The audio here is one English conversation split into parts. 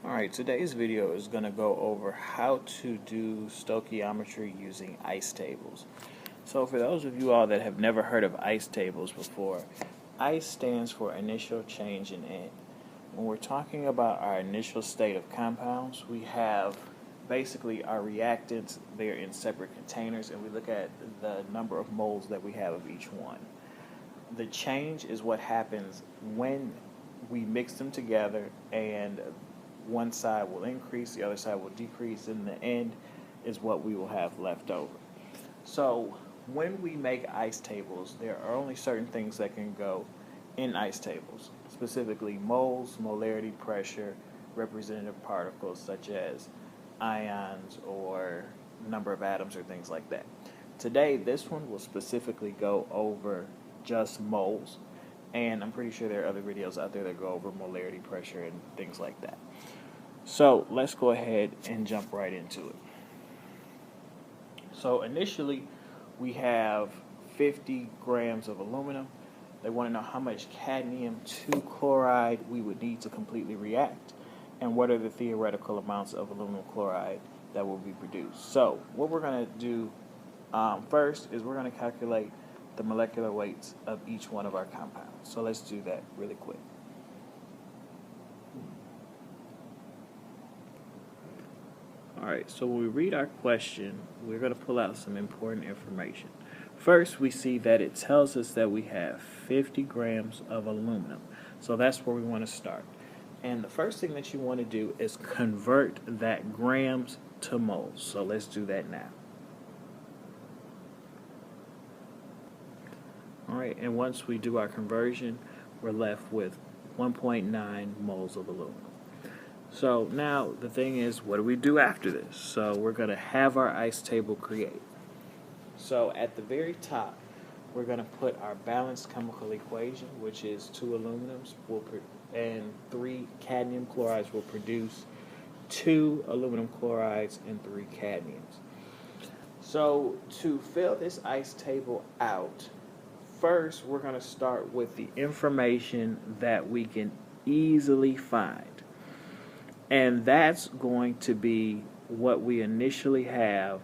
Alright, today's video is going to go over how to do stoichiometry using ICE tables. So for those of you all that have never heard of ICE tables before, ICE stands for initial change in end. When we're talking about our initial state of compounds, we have basically our reactants. They're in separate containers, and we look at the number of moles that we have of each one. The change is what happens when we mix them together, and one side will increase, the other side will decrease, and the end is what we will have left over. So when we make ICE tables, there are only certain things that can go in ICE tables, specifically moles, molarity, pressure, representative particles such as ions or number of atoms or things like that. Today, this one will specifically go over just moles, and I'm pretty sure there are other videos out there that go over molarity, pressure, and things like that. So let's go ahead and jump right into it. So initially, we have 50 grams of aluminum. They want to know how much cadmium to chloride we would need to completely react, and what are the theoretical amounts of aluminum chloride that will be produced. So what we're going to do first is we're going to calculate the molecular weights of each one of our compounds. So let's do that really quick. Alright, so when we read our question, we're going to pull out some important information. First, we see that it tells us that we have 50 grams of aluminum. So that's where we want to start. And the first thing that you want to do is convert that grams to moles. So let's do that now. Alright, and once we do our conversion, we're left with 1.9 moles of aluminum. So now the thing is, what do we do after this? So we're going to have our ICE table created. So at the very top, we're going to put our balanced chemical equation, which is 2 aluminums and 3 cadmium chlorides will produce 2 aluminum chlorides and 3 cadmiums. So to fill this ICE table out, first we're going to start with the information that we can easily find. And that's going to be what we initially have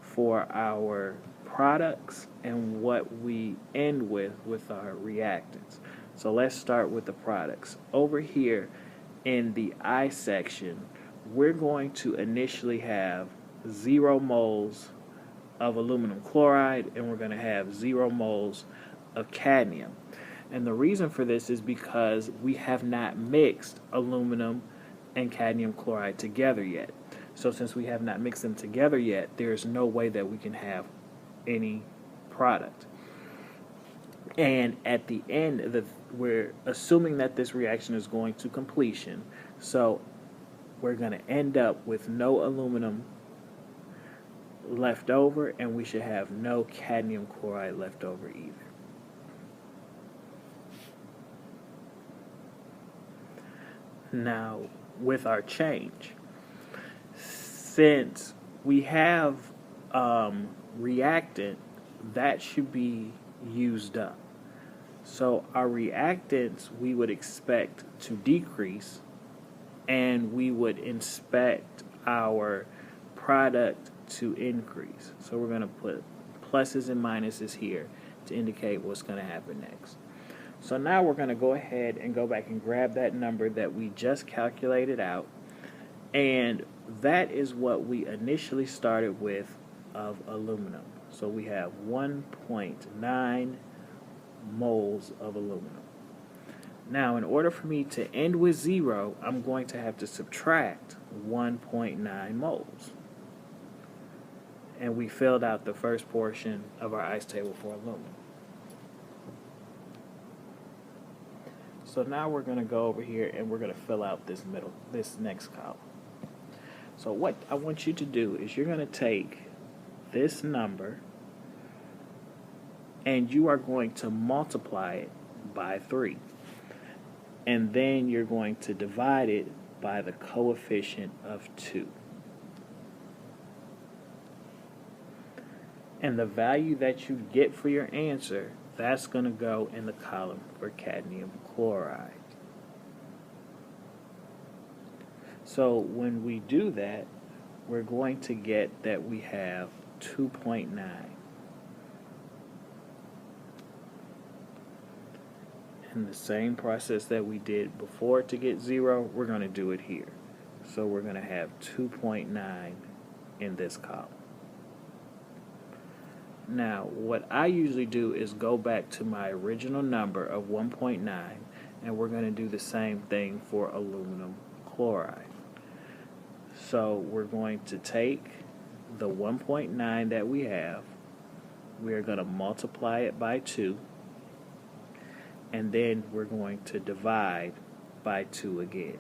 for our products and what we end with our reactants. So let's start with the products. Over here in the I section, we're going to initially have 0 moles of aluminum chloride, and we're going to have 0 moles of cadmium. And the reason for this is because we have not mixed aluminum and cadmium chloride together yet. So since we have not mixed them together yet, there's no way that we can have any product. And at the end, we're assuming that this reaction is going to completion, so we're going to end up with no aluminum left over, and we should have no cadmium chloride left over either. Now, with our change, since we have reactant, that should be used up. So our reactants we would expect to decrease, and we would expect our product to increase. So we're going to put pluses and minuses here to indicate what's going to happen next. So now we're going to go ahead and go back and grab that number that we just calculated out, and that is what we initially started with of aluminum. So we have 1.9 moles of aluminum. Now, in order for me to end with 0, I'm going to have to subtract 1.9 moles. And we filled out the first portion of our ICE table for aluminum. So now we're going to go over here and we're going to fill out this next column. So what I want you to do is you're going to take this number and you are going to multiply it by 3. And then you're going to divide it by the coefficient of 2. And the value that you get for your answer, that's going to go in the column for cadmium chloride. So when we do that, we're going to get that we have 2.9. And the same process that we did before to get 0, we're going to do it here. So we're going to have 2.9 in this column. Now, what I usually do is go back to my original number of 1.9, and we're going to do the same thing for aluminum chloride. So we're going to take the 1.9 that we have, we're going to multiply it by 2, and then we're going to divide by 2 again.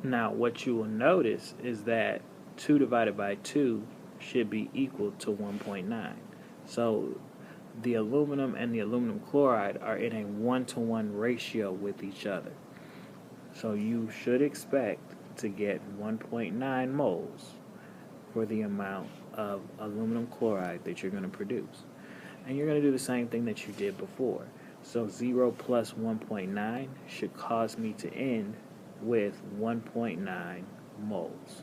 Now, what you will notice is that 2 divided by 2 should be equal to 1.9. So the aluminum and the aluminum chloride are in a 1-to-1 ratio with each other. So you should expect to get 1.9 moles for the amount of aluminum chloride that you're going to produce. And you're going to do the same thing that you did before. So 0 plus 1.9 should cause me to end with 1.9 moles.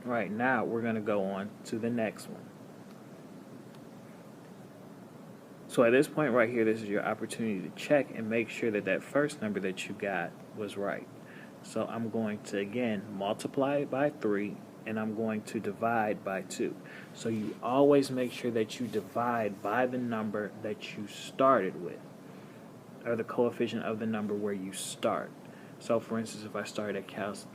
Right, now we're going to go on to the next one. So at this point right here, this is your opportunity to check and make sure that that first number that you got was right. So I'm going to, again, multiply it by 3, and I'm going to divide by 2. So you always make sure that you divide by the number that you started with, or the coefficient of the number where you start. So for instance, if I started at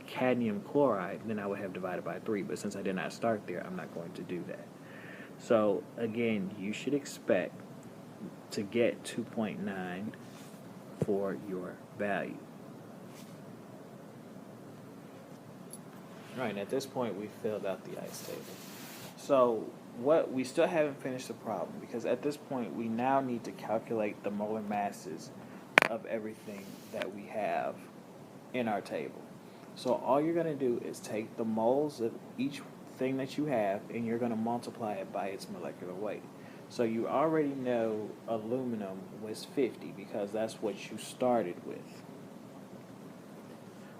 cadmium chloride, then I would have divided by 3. But since I did not start there, I'm not going to do that. So again, you should expect to get 2.9 for your value. Right, and at this point we filled out the ICE table. So we still haven't finished the problem, because at this point we now need to calculate the molar masses of everything that we have in our table. So all you're going to do is take the moles of each thing that you have, and you're going to multiply it by its molecular weight. So you already know aluminum was 50 because that's what you started with.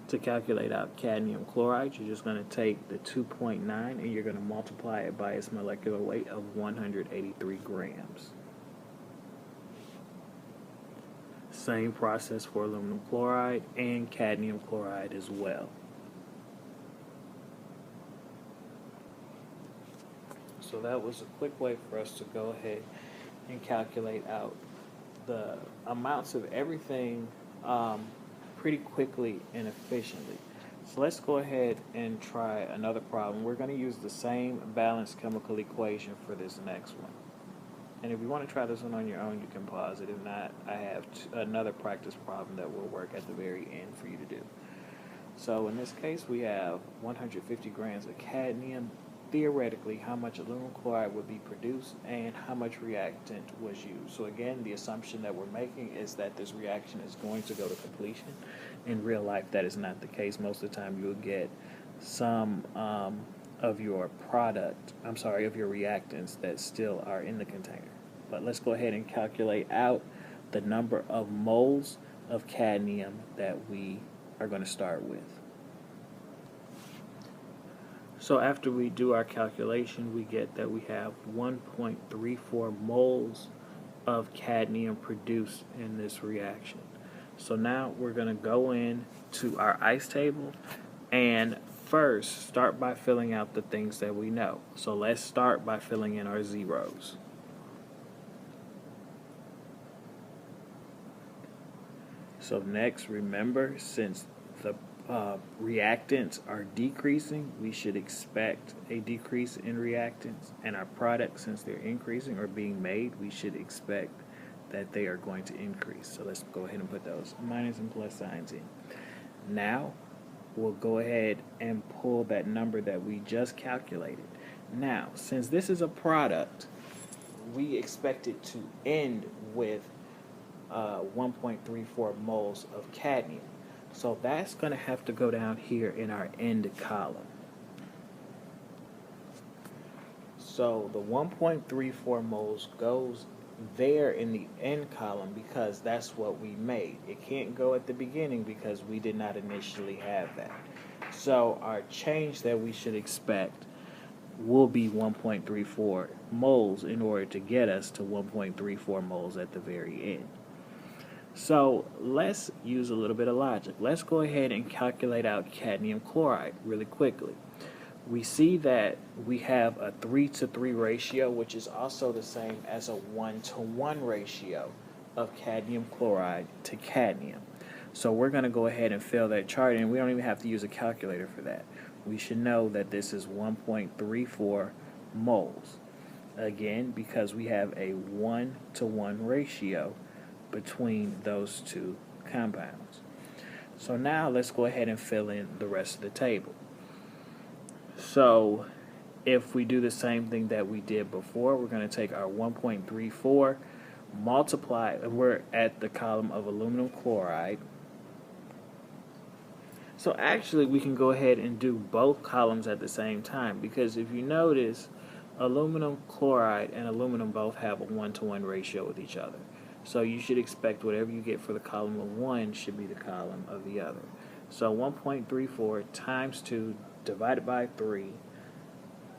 To calculate out cadmium chloride, you're just going to take the 2.9 and you're going to multiply it by its molecular weight of 183 grams. Same process for aluminum chloride and cadmium chloride as well. So that was a quick way for us to go ahead and calculate out the amounts of everything pretty quickly and efficiently. So let's go ahead and try another problem. We're going to use the same balanced chemical equation for this next one. And if you want to try this one on your own, you can pause it. If not, I have another practice problem that will work at the very end for you to do. So in this case, we have 150 grams of cadmium. Theoretically, how much aluminum chloride would be produced and how much reactant was used. So again, the assumption that we're making is that this reaction is going to go to completion. In real life, that is not the case. Most of the time, you'll get some of your reactants that still are in the container. But let's go ahead and calculate out the number of moles of cadmium that we are going to start with. So after we do our calculation, we get that we have 1.34 moles of cadmium produced in this reaction. So now we're going to go in to our ICE table and first start by filling out the things that we know. So let's start by filling in our zeros. So next, remember, since the reactants are decreasing, we should expect a decrease in reactants, and our products, since they're increasing or being made, we should expect that they are going to increase. So let's go ahead and put those minus and plus signs in. Now we'll go ahead and pull that number that we just calculated. Now, since this is a product, we expect it to end with 1.34 moles of cadmium. So that's going to have to go down here in our end column. So the 1.34 moles goes there in the end column because that's what we made. It can't go at the beginning because we did not initially have that. So our change that we should expect will be 1.34 moles in order to get us to 1.34 moles at the very end. So let's use a little bit of logic. Let's go ahead and calculate out cadmium chloride really quickly. We see that we have a 3:3 ratio, which is also the same as a 1:1 ratio of cadmium chloride to cadmium. So we're going to go ahead and fill that chart, and we don't even have to use a calculator for that. We should know that this is 1.34 moles. Again, because we have a 1:1 ratio between those two compounds. So now let's go ahead and fill in the rest of the table. So if we do the same thing that we did before, we're going to take our 1.34, multiply, we're at the column of aluminum chloride. So actually we can go ahead and do both columns at the same time, because if you notice, aluminum chloride and aluminum both have a 1:1 ratio with each other. So you should expect whatever you get for the column of one should be the column of the other. So 1.34 times 2 divided by 3,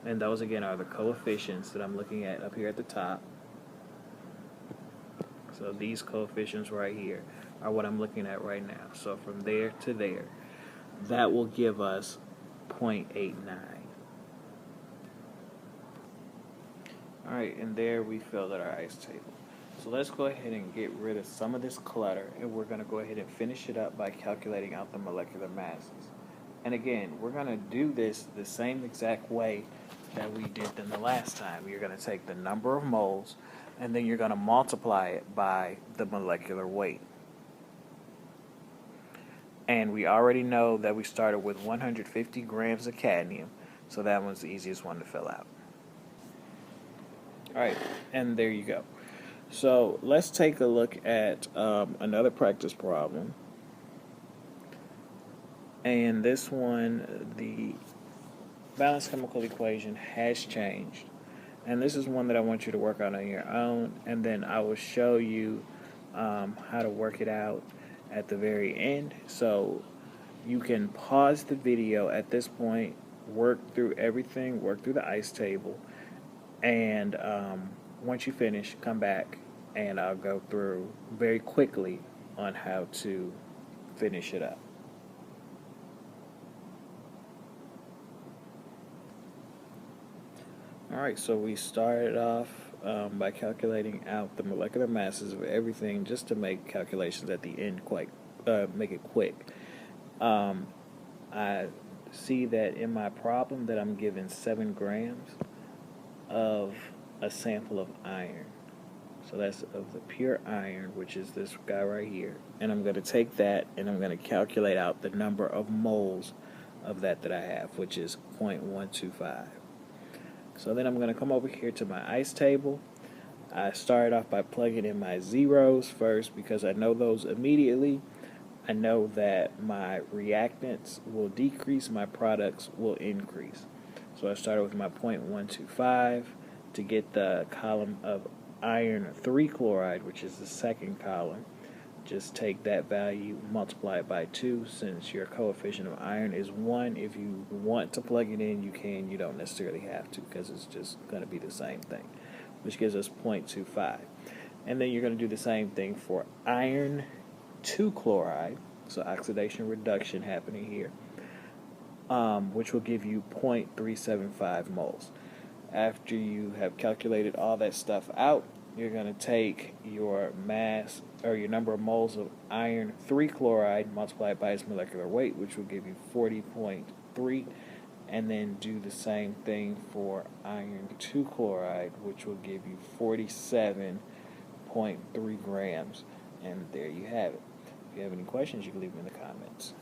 and those again are the coefficients that I'm looking at up here at the top. So these coefficients right here are what I'm looking at right now. So from there to there, that will give us 0.89. Alright, and there we filled out our ICE table. So let's go ahead and get rid of some of this clutter, and we're going to go ahead and finish it up by calculating out the molecular masses. And again, we're going to do this the same exact way that we did in the last time. You're going to take the number of moles, and then you're going to multiply it by the molecular weight. And we already know that we started with 150 grams of cadmium, so that one's the easiest one to fill out. Alright, and there you go. So let's take a look at another practice problem. And this one, the balanced chemical equation has changed. And this is one that I want you to work out on your own, and then I will show you how to work it out at the very end. So you can pause the video at this point, work through everything, work through the ICE table, and once you finish, come back and I'll go through very quickly on how to finish it up. Alright, so we started off by calculating out the molecular masses of everything, just to make calculations at the end make it quick. I see that in my problem that I'm given 7 grams of a sample of iron. So that's of the pure iron, which is this guy right here. And I'm going to take that and I'm going to calculate out the number of moles of that I have, which is 0.125. So then I'm going to come over here to my ICE table. I started off by plugging in my zeros first because I know those immediately. I know that my reactants will decrease, my products will increase. So I started with my 0.125 to get the column of iron 3 chloride, which is the second column. Just take that value, multiply it by 2, since your coefficient of iron is 1. If you want to plug it in, you can. You don't necessarily have to, because it's just going to be the same thing, which gives us 0.25. And then you're going to do the same thing for iron 2 chloride, so oxidation reduction happening here, which will give you 0.375 moles. After you have calculated all that stuff out, you're going to take your mass, or your number of moles of iron 3 chloride, multiplied by its molecular weight, which will give you 40.3, and then do the same thing for iron 2 chloride, which will give you 47.3 grams. And there you have it. If you have any questions, you can leave them in the comments.